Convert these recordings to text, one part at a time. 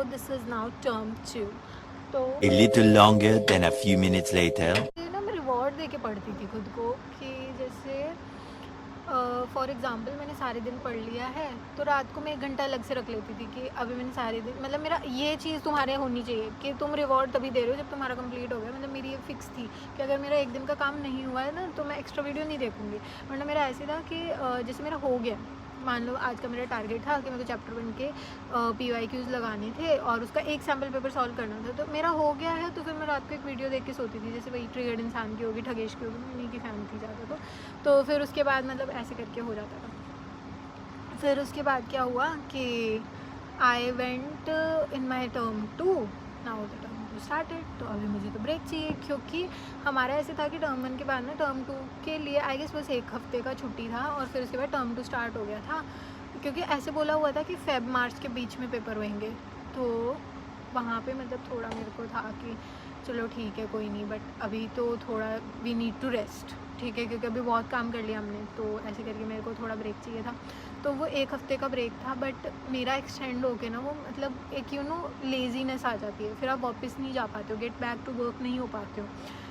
this is now term 2. तो A little longer than a few minutes later. ये ना मैं रिवॉर्ड दे के पढ़ती थी खुद को कि जैसे फॉर एग्ज़ाम्पल मैंने सारे दिन पढ़ लिया है तो रात को मैं 1 घंटा अलग से रख लेती थी कि अभी मैंने सारे दिन, मतलब मेरा ये चीज़ तुम्हारे होनी चाहिए कि तुम रिवॉर्ड तभी दे रहे हो जब तुम्हारा कंप्लीट हो गया। मतलब मेरी ये फिक्स थी कि अगर मेरा 1 दिन का काम नहीं हुआ है ना तो मैं एक्स्ट्रा वीडियो नहीं देखूँगी। वरना मेरा ऐसे था कि जैसे मेरा हो गया, मान लो आज का मेरा टारगेट था कि मेरे को चैप्टर 1 के PYQs लगाने थे और उसका एक सैम्पल पेपर सॉल्व करना था, तो मेरा हो गया है तो फिर मैं रात को एक वीडियो देख के सोती थी। जैसे वही ट्रिगर्ड इंसान की होगी, ठगेश की होगी, मैं इन्हीं की फैन थी ज़्यादा। तो फिर उसके बाद मतलब ऐसे करके हो जाता था। फिर उसके बाद क्या हुआ कि I went in my term 2, now the term 2 started. तो अभी मुझे तो ब्रेक चाहिए क्योंकि हमारा ऐसे था कि टर्म 1 के बाद ना टर्म 2 के लिए आई गेस बस 1 हफ्ते का छुट्टी था और फिर उसके बाद टर्म 2 स्टार्ट हो गया था। क्योंकि ऐसे बोला हुआ था कि फेब मार्च के बीच में पेपर होंगे, तो वहाँ पे मतलब थोड़ा मेरे को था कि चलो ठीक है कोई नहीं, बट अभी तो थोड़ा वी नीड टू रेस्ट, ठीक है, क्योंकि अभी बहुत काम कर लिया हमने। तो ऐसे करके मेरे को थोड़ा ब्रेक चाहिए था, तो वो 1 हफ्ते का ब्रेक था। बट मेरा एक्सटेंड हो के ना वो मतलब एक लेज़ीनेस आ जाती है, फिर आप वापस नहीं जा पाते हो, गेट बैक टू वर्क नहीं हो पाते हो,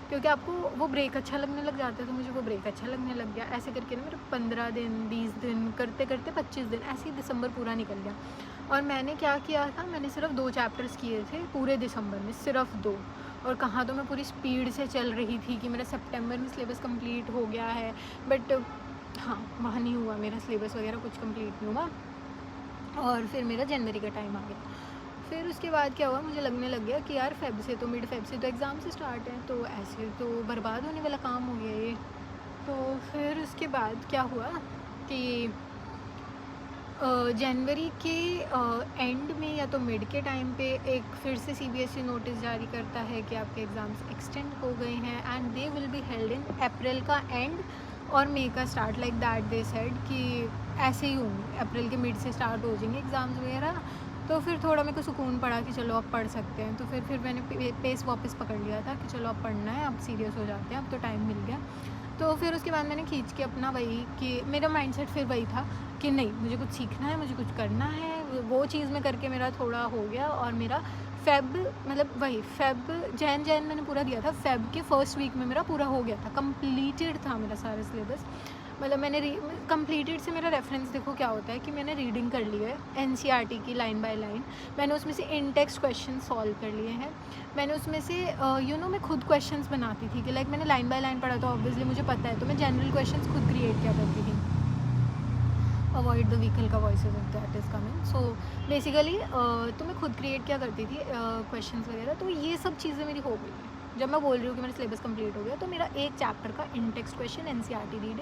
क्योंकि आपको वो ब्रेक अच्छा लगने लग जाता है। तो मुझे वो ब्रेक अच्छा लगने लग गया। ऐसे करके ना मेरे 15 दिन 20 दिन करते करते 25 दिन ऐसे ही दिसंबर पूरा निकल गया। और मैंने क्या किया था, मैंने सिर्फ 2 चैप्टर्स किए थे पूरे दिसंबर में, सिर्फ 2। और कहाँ तो मैं पूरी स्पीड से चल रही थी कि मेरा सितंबर में सिलेबस कंप्लीट हो गया है, बट हाँ वहाँ नहीं हुआ, मेरा सिलेबस वगैरह कुछ कंप्लीट नहीं हुआ। और फिर मेरा जनवरी का टाइम आ गया। फिर उसके बाद क्या हुआ, मुझे लगने लग गया कि यार फेब से तो मिड फेब से तो एग्ज़ाम से स्टार्ट है, तो ऐसे तो बर्बाद होने वाला काम हो गया ये। तो फिर उसके बाद क्या हुआ कि जनवरी के एंड में या तो मिड के टाइम पे एक फिर से CBSE नोटिस जारी करता है कि आपके एग्ज़ाम्स एक्सटेंड हो गए हैं and they will be held in April का एंड और मई का start, like that they said कि ऐसे ही होंगे, अप्रैल के मिड से स्टार्ट हो जाएंगे एग्ज़ाम्स वगैरह। तो फिर थोड़ा मेरे को सुकून पड़ा कि चलो अब पढ़ सकते हैं। तो फिर मैंने पेस वापस पकड़ लिया था कि चलो अब पढ़ना है, अब सीरियस हो जाते हैं, अब तो टाइम मिल गया। तो फिर उसके बाद मैंने खींच के अपना वही कि मेरा माइंडसेट फिर वही था कि नहीं मुझे कुछ सीखना है, मुझे कुछ करना है, वो चीज़ में करके मेरा थोड़ा हो गया। और मेरा फेब मतलब वही फेब जैन मैंने पूरा दिया था, फेब के फर्स्ट वीक में मेरा पूरा हो गया था, कंप्लीटेड था मेरा सारा सिलेबस। मतलब मैंने कंप्लीटेड से मेरा रेफरेंस देखो क्या होता है कि मैंने रीडिंग कर ली है NCERT की लाइन बाय लाइन, मैंने उसमें से इन टेक्स्ट क्वेश्चन सॉल्व कर लिए हैं, मैंने उसमें से मैं खुद क्वेश्चंस बनाती थी कि लाइक मैंने लाइन बाय लाइन पढ़ा तो ऑब्वियसली मुझे पता है, तो मैं जनरल क्वेश्चंस खुद क्रिएट किया करती थी। अवॉइड द व्हीकल का voices of that is coming. So basically तो मैं खुद क्रिएट क्या करती थी क्वेश्चंस वगैरह। तो ये सब चीज़ें मेरी हो गई। जब मैं बोल रही हूँ कि मेरा सिलेबस कंप्लीट हो गया, तो मेरा एक चैप्टर का in text question NCERT reading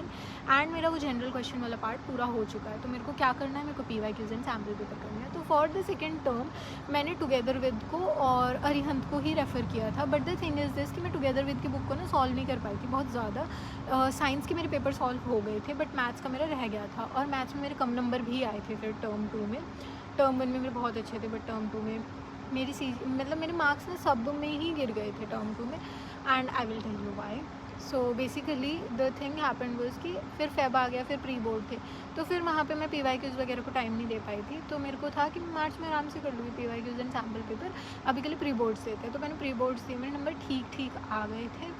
and मेरा वो जनरल क्वेश्चन वाला पार्ट पूरा हो चुका है। तो मेरे को क्या करना है, मेरे को PYQs एंड सैम्पल पेपर करना है। तो फॉर द सेकेंड टर्म मैंने टुगेदर विद को और अरिहंत को ही रेफ़र किया था। But the thing is this कि मैं टुगेदर विद की बुक को ना सॉल्व नहीं कर पाई थी बहुत ज़्यादा। साइंस के मेरे पेपर सॉल्व हो गए थे बट मैथ्स का मेरा रह गया था, और मैथ्स में मेरे कम नंबर भी आए थे फिर टर्म 2 में। टर्म 1 में मेरे बहुत अच्छे थे बट टर्म 2 में मेरी मतलब मेरे मार्क्स ना सब में ही गिर गए थे टर्म 2 में, and I will tell you why. So basically the thing happened was कि फिर फेब आ गया, फिर प्री बोर्ड थे, तो फिर वहाँ पे मैं PYQs वगैरह को टाइम नहीं दे पाई थी। तो मेरे को था कि मार्च में आराम से कर लूँगी PYQs एंड सैम्पल पेपर, अभी के लिए प्री बोर्ड्स थे। तो मैंने प्री बोर्ड्स दिए, मेरे नंबर ठीक आ गए थे।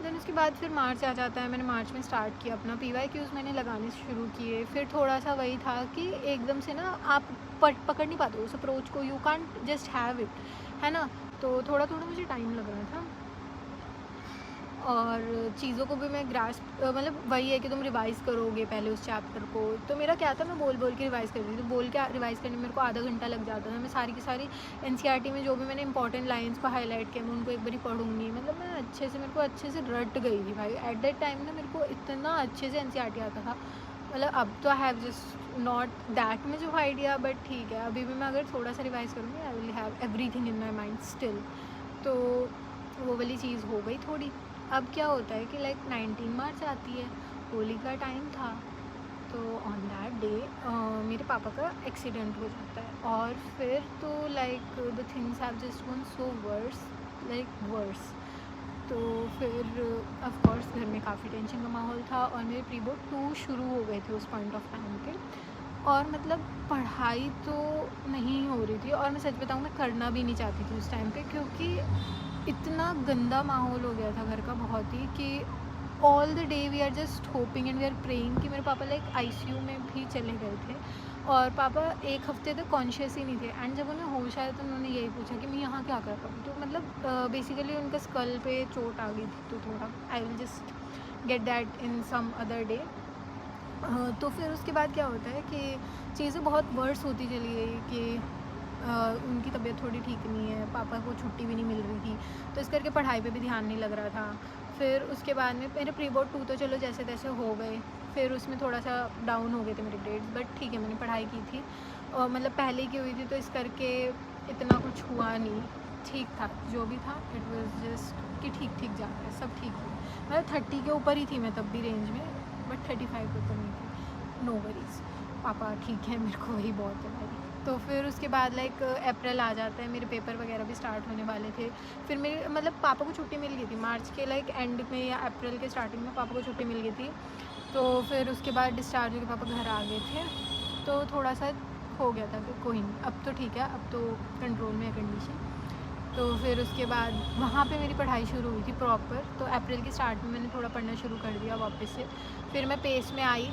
देन उसके बाद फिर मार्च आ जाता है, मैंने मार्च में स्टार्ट किया अपना PYQs मैंने लगाने शुरू किए। फिर थोड़ा सा वही था कि एकदम से ना आप पकड़ नहीं पाते उस अप्रोच को, you can't just have it, है ना। तो थोड़ा मुझे टाइम लग रहा था, और चीज़ों को भी मैं ग्रास्प मतलब वही है कि तुम रिवाइज़ करोगे पहले उस चैप्टर को। तो मेरा क्या था, मैं बोल के रिवाइज़ करती थी, तो बोल के रिवाइज़ करने में मेरे को आधा घंटा लग जाता था। मैं सारी की सारी NCERT में जो भी मैंने इंपॉर्टेंट लाइंस को हाईलाइट किया मैं उनको एक बारी पढ़ूंगी। मतलब मैं मेरे को अच्छे से रट गई थी भाई। एट दैट टाइम ना मेरे को इतना अच्छे से NCERT आता था। मतलब अब तो आई have just not that much of idea, but ठीक है अभी भी मैं अगर थोड़ा सा रिवाइज़ करूँगी I will have everything in my mind still. तो वो वाली चीज़ हो गई थोड़ी। अब क्या होता है कि लाइक 19 मार्च आती है, होली का टाइम था, तो ऑन दैट डे मेरे पापा का एक्सीडेंट हो जाता है। और फिर तो like the things have just gone so worse. तो फिर ऑफ कोर्स घर में काफ़ी टेंशन का माहौल था, और मेरे प्री बोर्ड 2 शुरू हो गए थे उस पॉइंट ऑफ टाइम पे। और मतलब पढ़ाई तो नहीं हो रही थी, और मैं सच बताऊँ मैं करना भी नहीं चाहती थी उस टाइम पे, क्योंकि इतना गंदा माहौल हो गया था घर का बहुत ही, कि all the day we are just hoping and we are praying कि मेरे पापा लाइक आईसीयू में भी चले गए थे, और पापा एक हफ्ते तक कॉन्शियस ही नहीं थे। एंड जब उन्हें होश आया तो उन्होंने यही पूछा कि मैं यहाँ क्या कर रहा हूँ। तो मतलब बेसिकली उनका स्कल पे चोट आ गई थी, तो थोड़ा I will just get that in some other day. तो फिर उसके बाद क्या होता है कि चीज़ें बहुत वर्स होती चली गई, कि उनकी तबीयत थोड़ी ठीक नहीं है, पापा को छुट्टी भी नहीं मिल रही थी, तो इस करके पढ़ाई पे भी ध्यान नहीं लग रहा था। फिर उसके बाद में मेरे प्री बोर्ड 2 तो चलो जैसे तैसे हो गए, फिर उसमें थोड़ा सा डाउन हो गए थे मेरे ग्रेड्स, बट ठीक है मैंने पढ़ाई की थी, और मतलब पहले की हुई थी, तो इस करके इतना कुछ हुआ नहीं, ठीक था जो भी था। इट वाज जस्ट कि ठीक जा रहा है, सब ठीक हो, मतलब 30 के ऊपर ही थी मैं तब भी रेंज में, बट 35 के ऊपर नहीं थी। नो वरीज, पापा ठीक है, मेरे को वही बहुत है भाई। तो फिर उसके बाद लाइक अप्रैल आ जाता है, मेरे पेपर वगैरह भी स्टार्ट होने वाले थे। फिर मेरे मतलब पापा को छुट्टी मिल गई थी मार्च के लाइक एंड में या अप्रैल के स्टार्टिंग में पापा को छुट्टी मिल गई थी। तो फिर उसके बाद डिस्चार्ज होकर पापा घर आ गए थे, तो थोड़ा सा हो गया था कि कोई नहीं, अब तो ठीक है, अब तो कंट्रोल में है कंडीशन। तो फिर उसके बाद वहाँ पे मेरी पढ़ाई शुरू हुई थी प्रॉपर, तो अप्रैल के स्टार्ट में मैंने थोड़ा पढ़ना शुरू कर दिया वापस से। फिर मैं पेस में आई,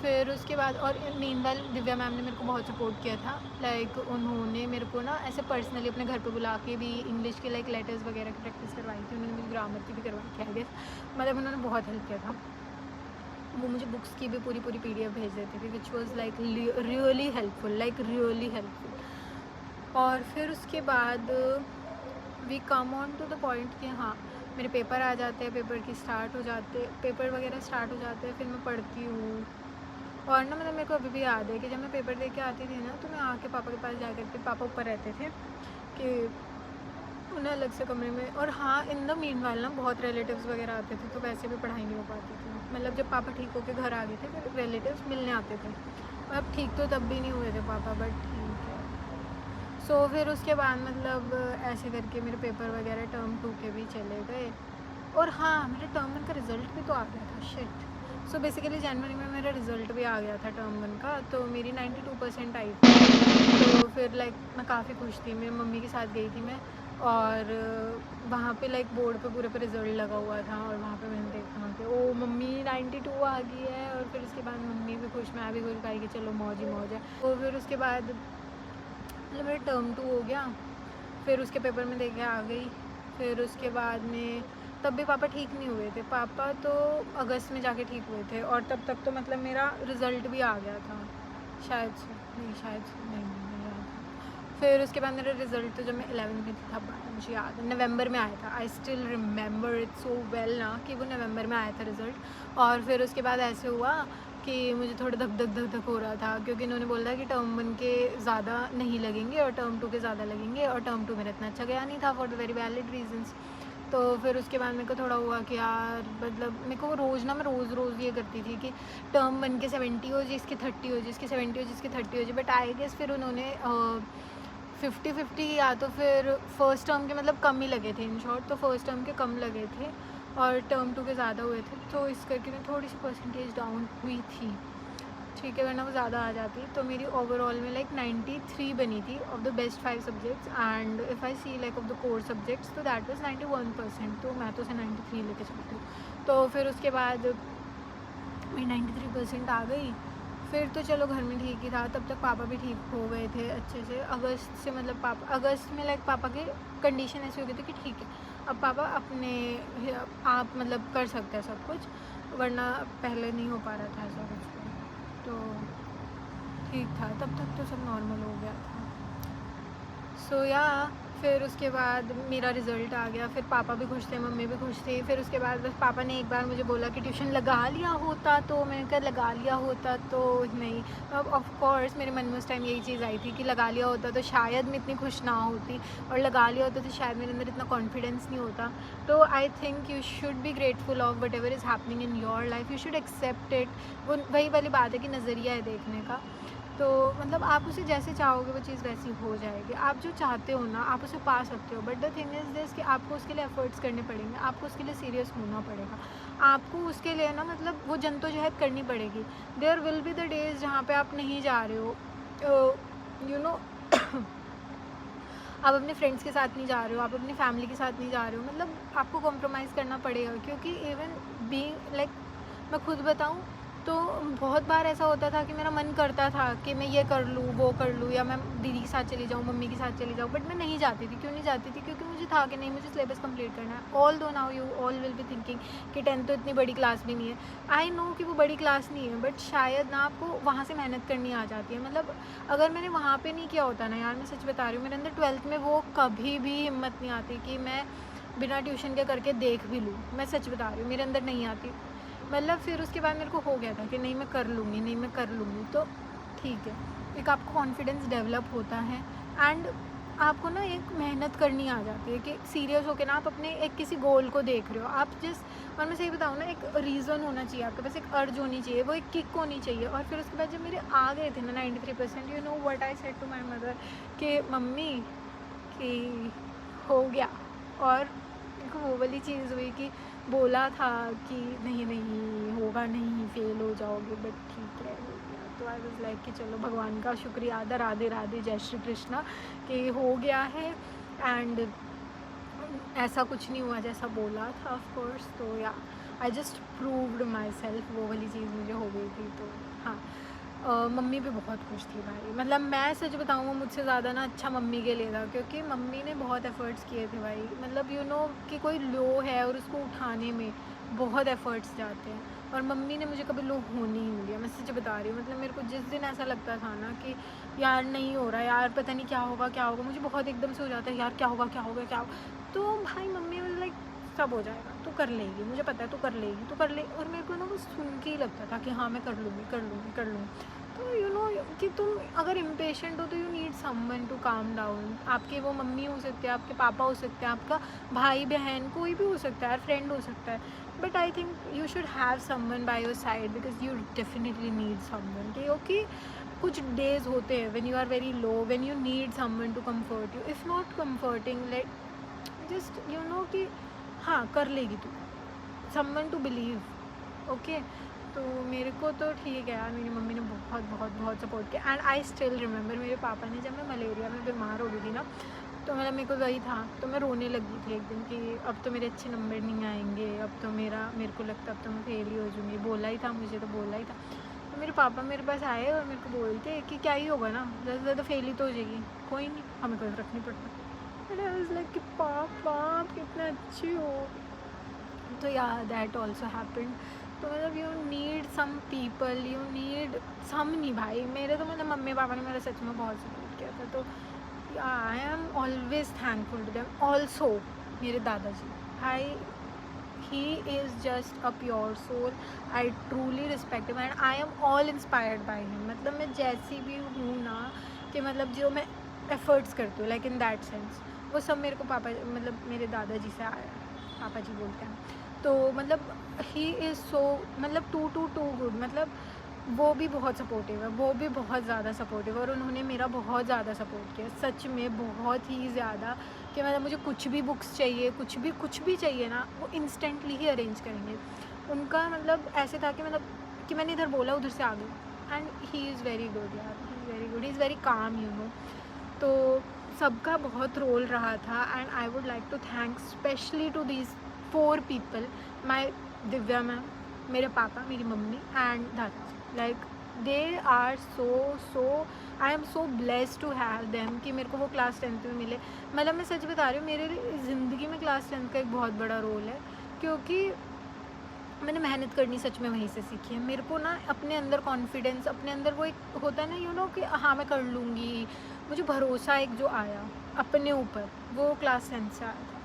फिर उसके बाद, और मीनवाइल दिव्या मैम ने मेरे को बहुत सपोर्ट किया था। लाइक उन्होंने मेरे को ना ऐसे पर्सनली अपने घर पे बुला के भी इंग्लिश के लाइक लेटर्स वगैरह की प्रैक्टिस करवाई थी, उन्होंने मेरी ग्रामर की भी करवाई थी आई गेस, मतलब उन्होंने बहुत हेल्प किया था। वो मुझे बुक्स की भी पूरी PDF भेज देती थी, which was like really helpful, like really helpful. और फिर उसके बाद we come on to the point कि हाँ मेरे पेपर आ जाते हैं, पेपर वगैरह स्टार्ट हो जाते हैं, फिर मैं पढ़ती हूँ। और ना मतलब मेरे को अभी भी याद है कि जब मैं पेपर दे के आती थी ना, तो मैं आके पापा के पास जा करके, पापा ऊपर रहते थे, कि उन्हें अलग से कमरे में। और हाँ इन द मीनवाइल ना बहुत रिलेटिव्स वगैरह आते थे, तो वैसे भी पढ़ाई नहीं हो पाती थी। मतलब जब पापा ठीक होके घर आ गए थे, फिर रिलेटिव्स मिलने आते थे, अब ठीक तो तब भी नहीं हुए थे पापा, बट ठीक है। सो फिर उसके बाद मतलब ऐसे करके मेरे पेपर वगैरह टर्म 2 के भी चले गए। और हाँ मेरे टर्म 1 का रिज़ल्ट भी तो आ गया था, शिट। सो बेसिकली जनवरी में मेरा रिज़ल्ट भी आ गया था टर्म 1 का, तो मेरी 92% आई थी। तो फिर लाइक मैं काफ़ी खुश थी, मेरी मम्मी के साथ गई थी मैं, और वहाँ पे लाइक बोर्ड पे पूरे पे रिज़ल्ट लगा हुआ था, और वहाँ पे मैंने देखा कि ओ मम्मी 92 आ गई है। और फिर उसके बाद मम्मी भी खुश, मैं भी खुश, भाई कि चलो मौज ही मौज है। तो फिर उसके बाद मतलब मेरा टर्म 2 हो गया, फिर उसके पेपर में देके आ गई। फिर उसके बाद में तब भी पापा ठीक नहीं हुए थे, पापा तो अगस्त में जाके ठीक हुए थे, और तब तक तो मतलब मेरा रिज़ल्ट भी आ गया था शायद से, नहीं याद था। फिर उसके बाद मेरा रिज़ल्ट तो जब मैं 11th में थी तब आया, मुझे याद है नवंबर में आया था। I still remember it so well ना, कि वो नवंबर में आया था रिज़ल्ट। और फिर उसके बाद ऐसे हुआ कि मुझे थोड़ा धक धक हो रहा था, क्योंकि इन्होंने बोला कि टर्म 1 के ज़्यादा नहीं लगेंगे और टर्म 2 के ज़्यादा लगेंगे, और टर्म 2 मेरा इतना अच्छा गया नहीं था for the very valid reasons. तो फिर उसके बाद मेरे को थोड़ा हुआ कि यार मतलब मेरे को रोज़ ना, मैं रोज़ ये करती थी कि टर्म 1 के 70 हो जाए, इसके 30 हो जाए, इसके 70 हो जाए, इसके 30 हो जाए। बट आई गेस फिर उन्होंने 50-50 या तो फिर फर्स्ट टर्म के मतलब कम ही लगे थे, इन शॉर्ट तो फर्स्ट टर्म के कम लगे थे और टर्म 2 के ज़्यादा हुए थे, तो इस करके मैं थोड़ी सी परसेंटेज डाउन हुई थी, ठीक है, वरना वो ज़्यादा आ जाती। तो मेरी ओवरऑल में लाइक 93 बनी थी of the best 5 subjects, and if I see like of the core subjects तो दैट वाज 91%, तो मैं तो उसे 93 लेके चलती हूँ। तो फिर उसके बाद मेरी 93% आ गई। फिर तो चलो घर में ठीक ही था, तब तक पापा भी ठीक हो गए थे अच्छे से। अगस्त से मतलब पापा अगस्त में लाइक पापा की कंडीशन ऐसी हो गई थी कि ठीक है अब पापा अपने आप मतलब कर सकते हैं सब कुछ, वरना पहले नहीं हो पा रहा था ऐसा कुछ। तो ठीक था, तब तक तो सब नॉर्मल हो गया था। सो या फिर उसके बाद मेरा रिज़ल्ट आ गया, फिर पापा भी खुश थे, मम्मी भी खुश थी। फिर उसके बाद बस पापा ने एक बार मुझे बोला कि ट्यूशन लगा लिया होता, तो मैंने कहा लगा लिया होता तो नहीं। अब ऑफ कोर्स मेरे मन में उस टाइम यही चीज़ आई थी कि लगा लिया होता तो शायद मैं इतनी खुश ना होती, और लगा लिया होता तो शायद मेरे अंदर इतना कॉन्फिडेंस नहीं होता। तो I think you should be grateful of whatever is happening in your life, you should accept it. वो वही वाली बात है कि नज़रिया है देखने का। तो मतलब आप उसे जैसे चाहोगे वो चीज़ वैसी हो जाएगी। आप जो चाहते हो ना आप उसे पा सकते हो, but the thing is this कि आपको उसके लिए एफ़र्ट्स करने पड़ेंगे, आपको उसके लिए सीरियस होना पड़ेगा, आपको उसके लिए ना मतलब वो जद्दोजहद करनी पड़ेगी। There will be the days जहाँ पे आप नहीं जा रहे हो, यू नो आप अपने फ्रेंड्स के साथ नहीं जा रहे हो, आप अपनी फैमिली के साथ नहीं जा रहे हो, मतलब आपको कॉम्प्रोमाइज़ करना पड़ेगा। क्योंकि इवन बीइंग लाइक मैं खुद बताऊँ तो बहुत बार ऐसा होता था कि मेरा मन करता था कि मैं ये कर लूँ, वो कर लूँ, या मैं दीदी के साथ चली जाऊँ, मम्मी के साथ चली जाऊँ, बट मैं नहीं जाती थी। क्यों नहीं जाती थी? क्योंकि मुझे था कि नहीं, मुझे सिलेबस कंप्लीट करना है। ऑल दो now you all will be thinking कि 10th तो इतनी बड़ी क्लास भी नहीं है। आई नो कि वो बड़ी क्लास नहीं है, बट शायद ना आपको वहाँ से मेहनत करनी आ जाती है। मतलब अगर मैंने वहाँ पे नहीं किया होता ना यार, मैं सच बता रही हूँ, मेरे अंदर 12th में वो कभी भी हिम्मत नहीं आती कि मैं बिना ट्यूशन के करके देख भी लूँ। मैं सच बता रही हूँ, मेरे अंदर नहीं आती। मतलब फिर उसके बाद मेरे को हो गया था कि नहीं मैं कर लूँगी, नहीं मैं कर लूँगी। तो ठीक है, एक आपको कॉन्फिडेंस डेवलप होता है, एंड आपको ना एक मेहनत करनी आ जाती है कि सीरियस होकर ना आप अपने एक किसी गोल को देख रहे हो। आप और मैं सही बताऊँ ना, एक रीज़न होना चाहिए आपके पास, एक अर्ज होनी चाहिए, वो एक किक होनी चाहिए। और फिर उसके बाद जब मेरे आ गए थे ना 93%, you know what I said to my mother कि मम्मी कि हो गया। और देखो वो वाली चीज़ हुई कि बोला था कि नहीं नहीं होगा नहीं, फेल हो जाओगे, बट ठीक है हो गया। तो आई वाज लाइक कि चलो भगवान का शुक्रिया अदा, राधे राधे, जय श्री कृष्णा, कि हो गया है। एंड ऐसा कुछ नहीं हुआ जैसा बोला था ऑफ कोर्स। तो या I just proved my self, वो वाली चीज़ मुझे हो गई थी। तो हाँ, मम्मी भी बहुत खुश थी भाई। मतलब मैं सच बताऊँ, वो मुझसे ज़्यादा ना अच्छा मम्मी के लिए था, क्योंकि मम्मी ने बहुत एफ़र्ट्स किए थे भाई। मतलब यू नो कि कोई लो है और उसको उठाने में बहुत एफ़र्ट्स जाते हैं, और मम्मी ने मुझे कभी लो होने ही नहीं दिया। मैं सच बता रही हूँ। मतलब मेरे को जिस दिन ऐसा लगता था ना कि यार नहीं हो रहा, यार पता नहीं क्या होगा क्या होगा, मुझे बहुत एकदम से हो जाता है यार क्या होगा क्या होगा क्या होगा, तो भाई मम्मी वाज लाइक सब हो जाएगा, तू कर लेगी, मुझे पता है तू कर लेगी, तू कर ले। और मेरे को ना वो सुन के ही लगता था कि हाँ मैं कर लूँगी कर लूँगी कर लूँगी। तो यू नो कि तुम अगर इम्पेशेंट हो तो you need someone to calm down. आपके वो मम्मी हो सकते हैं, आपके पापा हो सकते हैं, आपका भाई बहन कोई भी हो सकता है, फ्रेंड हो सकता है, but I think you should have someone by your side, because you definitely need someone. कि ओके कुछ डेज होते हैं when you are very low, when you need someone to comfort you, if not comforting like just you know कि हाँ कर लेगी तू, someone to believe. Okay, तो मेरे को तो ठीक है यार, मेरी मम्मी ने बहुत बहुत बहुत सपोर्ट किया। एंड आई स्टिल रिमेंबर मेरे पापा ने, जब मैं मलेरिया में बीमार हो गई थी ना, तो मतलब मेरे को वही था, तो मैं रोने लगी थी एक दिन कि अब तो मेरे अच्छे नंबर नहीं आएंगे, अब तो मेरे को लगता अब तो मैं फेल ही हो जाऊँगी। बोला ही था मुझे, तो बोला ही था। तो मेरे पापा मेरे पास आए और मेरे को बोलते कि क्या ही होगा ना, ज़्यादा से ज़्यादा फेल ही तो हो जाएगी, कोई नहीं, हमें कोई फ़र्क नहीं पड़ता। एंड आई वाज लाइक कि पापा आप कितने अच्छे हो। तो या दैट ऑल्सो हैपेंड। तो मतलब you need some people, you need some, नहीं भाई मेरे तो मतलब मम्मी पापा ने मेरा सच में बहुत सपोर्ट किया था। तो I am always thankful to them. Also मेरे दादाजी भाई, he is just a pure soul, I truly respect him and I am all inspired by him। मतलब मैं जैसी भी हूँ ना, कि मतलब जो मैं एफर्ट्स करती हूँ लाइक इन दैट सेंस, वो सब मेरे को पापा मतलब मेरे दादाजी से आया, पापा जी बोलते हैं। तो मतलब ही इज़ सो मतलब टू गुड। मतलब वो भी बहुत सपोर्टिव है, वो भी बहुत ज़्यादा सपोर्टिव है, और उन्होंने मेरा बहुत ज़्यादा सपोर्ट किया, सच में बहुत ही ज़्यादा। कि मतलब मुझे कुछ भी बुक्स चाहिए, कुछ भी चाहिए ना, वो इंस्टेंटली ही अरेंज करेंगे। उनका मतलब ऐसे था कि मतलब कि मैंने इधर बोला उधर से आ गई। And he is very good यार, he is very good, he is very calm you know. तो सबका बहुत रोल रहा था। And I would like to thank specially to these 4 people, my Divya ma'am, मेरे पापा, मेरी मम्मी एंड दादाजी। Like they are so I am so blessed to have them कि मेरे को वो क्लास 10th में मिले। मतलब मैं सच बता रही हूँ, मेरे ज़िंदगी में क्लास 10th का एक बहुत बड़ा रोल है, क्योंकि मैंने मेहनत करनी सच में वहीं से सीखी है। मेरे को ना अपने अंदर कॉन्फिडेंस, अपने अंदर वो एक होता है ना यू नो कि हाँ मैं कर लूँगी, मुझे भरोसा एक जो आया अपने ऊपर, वो क्लास 10th से आया था।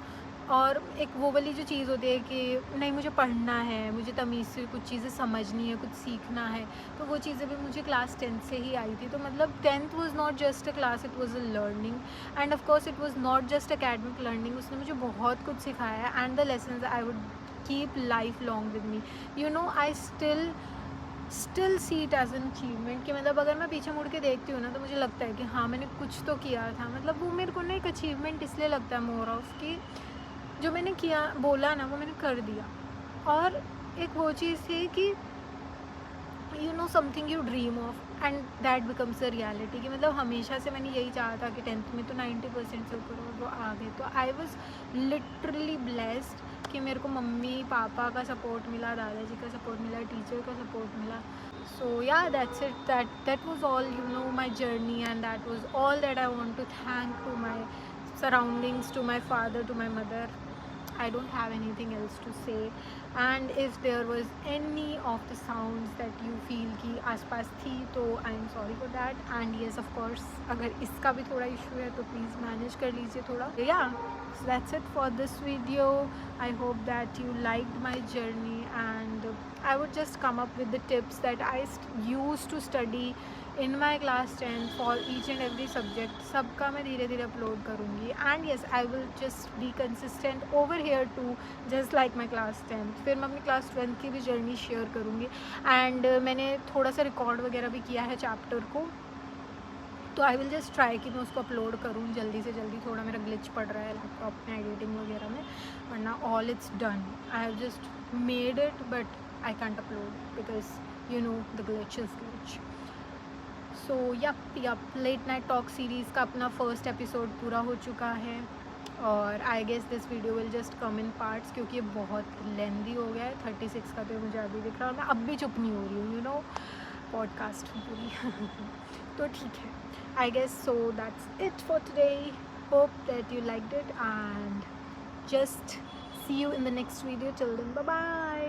और एक वो वाली जो चीज़ होती है कि नहीं मुझे पढ़ना है, मुझे तमीज़ से कुछ चीज़ें समझनी है, कुछ सीखना है, तो वो चीज़ें भी मुझे क्लास 10th से ही आई थी। तो मतलब 10th was not just a class, it was a learning, and of course it was not just academic learning. उसने मुझे बहुत कुछ सिखाया, and the lessons I would keep life long with me. You know I still see it as an achievement कि मतलब अगर मैं पीछे मुड़ के देखती हूँ ना तो मुझे लगता है कि हाँ मैंने कुछ तो किया था. मतलब वो मेरे को ना एक अचीवमेंट इसलिए लगता है मोर ऑफ कि जो मैंने किया बोला ना वो मैंने कर दिया. और एक वो चीज़ थी कि you know something you dream of and that becomes a reality कि मतलब हमेशा से मैंने यही चाहा था कि 10th में तो 90% से ऊपर और वो आ गए. तो आई वॉज लिटरली ब्लेस्ड कि मेरे को मम्मी पापा का सपोर्ट मिला, दादाजी का सपोर्ट मिला, टीचर का सपोर्ट मिला. So yeah, that's it. That was all, you know, my journey, and that was all that I want to thank to my surroundings, to my father, to my mother. I don't have anything else to say. And if there was any of the sounds that you feel कि आसपास थी तो I am sorry for that. And yes, of course, अगर इसका भी थोड़ा issue है तो please manage कर लीजिए थोड़ा. Yeah, so that's it for this video. I hope that you liked my journey, and I would just come up with the tips that I used to study in my class 10 for each and every subject. सबका मैं धीरे धीरे upload करूँगी. And yes, I will just be consistent over here too, just like my class 10. फिर मैं अपनी class 12 की भी जर्नी शेयर करूँगी. एंड मैंने थोड़ा सा रिकॉर्ड वगैरह भी किया है चैप्टर को, तो आई विल जस्ट ट्राई कि मैं उसको अपलोड करूँ जल्दी से जल्दी. थोड़ा मेरा ग्लिच पड़ रहा है लैपटॉप में एडिटिंग वगैरह में, वरना all it's done. I have just made it but I can't upload because you know the glitch is glitch. So yup late night talk series का अपना फर्स्ट एपिसोड पूरा हो चुका है. और I guess this video will just come in parts क्योंकि ये बहुत लेंदी हो गया है. 36 का तो मुझे अभी दिख रहा है, मैं अब भी चुप नहीं हो रही हूँ, यू नो, पॉडकास्ट पूरी. तो ठीक है, I guess so that's it for today. Hope that you liked it and just see you in the next video. Till then, bye bye.